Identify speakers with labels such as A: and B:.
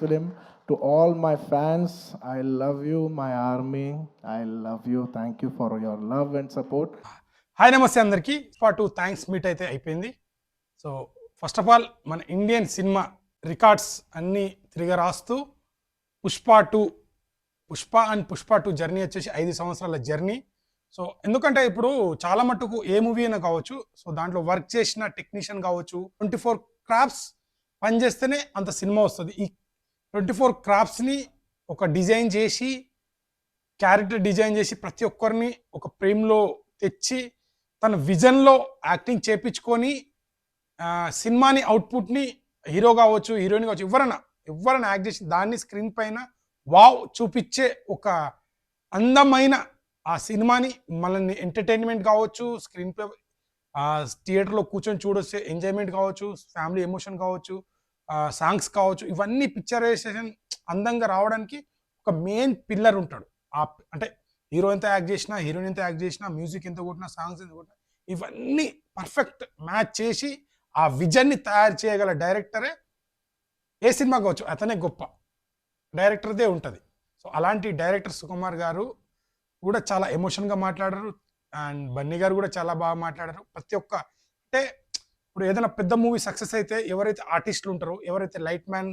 A: film. To all my fans, I love you, my army. I love you. Thank you for your love and support.
B: Hi నమస్తే అందరికీ. పాటు thanks meet అయితే అయిపోయింది. So first of all మన Indian cinema records అన్నీ తిరిగి రాస్తూ Pushpa two journey వచ్చేసి 5 సంవత్సరాల జర్నీ. సో ఎందుకంటే ఇప్పుడు చాలా మట్టుకు ఏ మూవీ అయినా కావచ్చు, సో దాంట్లో వర్క్ చేసిన టెక్నీషియన్ కావచ్చు, 24 క్రాఫ్ట్స్ పనిచేస్తేనే అంత సినిమా వస్తుంది. ఈ 24 క్రాఫ్ట్స్ని ఒక డిజైన్ చేసి, క్యారెక్టర్ డిజైన్ చేసి, ప్రతి ఒక్కరిని ఒక ఫ్రేమ్లో తెచ్చి తన విజన్లో యాక్టింగ్ చేపించుకొని సినిమాని అవుట్పుట్ని హీరో కావచ్చు, హీరోయిన్ కావచ్చు, ఎవరైనా యాక్ట్ చేసి దాన్ని స్క్రీన్ పైన వావ్ చూపించే ఒక అందమైన ఆ సినిమాని మనల్ని ఎంటర్టైన్మెంట్ కావచ్చు, స్క్రీన్ ప్లే థియేటర్లో కూర్చొని చూడొచ్చే ఎంజాయ్మెంట్ కావచ్చు, ఫ్యామిలీ ఎమోషన్ కావచ్చు, సాంగ్స్ కావచ్చు, ఇవన్నీ పిక్చరైజేషన్ అందంగా రావడానికి ఒక మెయిన్ పిల్లర్ ఉంటాడు. అంటే హీరో ఎంత యాక్ట్ చేసినా, హీరోయిన్ ఎంత యాక్ట్ చేసినా, మ్యూజిక్ ఎంత కొట్టినా, సాంగ్స్ ఎంత కొట్టినా, ఇవన్నీ పర్ఫెక్ట్ మ్యాచ్ చేసి ఆ విజన్ని తయారు చేయగల డైరెక్టరే ఏ సినిమా కావచ్చు, అతనే గొప్ప డైరెక్టర్దే ఉంటుంది. సో అలాంటి డైరెక్టర్ సుకుమార్ గారు కూడా చాలా ఎమోషన్గా మాట్లాడారు. అండ్ బన్నీ గారు కూడా చాలా బాగా మాట్లాడారు. ప్రతి ఒక్క అంటే ఇప్పుడు ఏదైనా పెద్ద మూవీ సక్సెస్ అయితే ఎవరైతే ఆర్టిస్టులు ఉంటారో, ఎవరైతే లైట్ మ్యాన్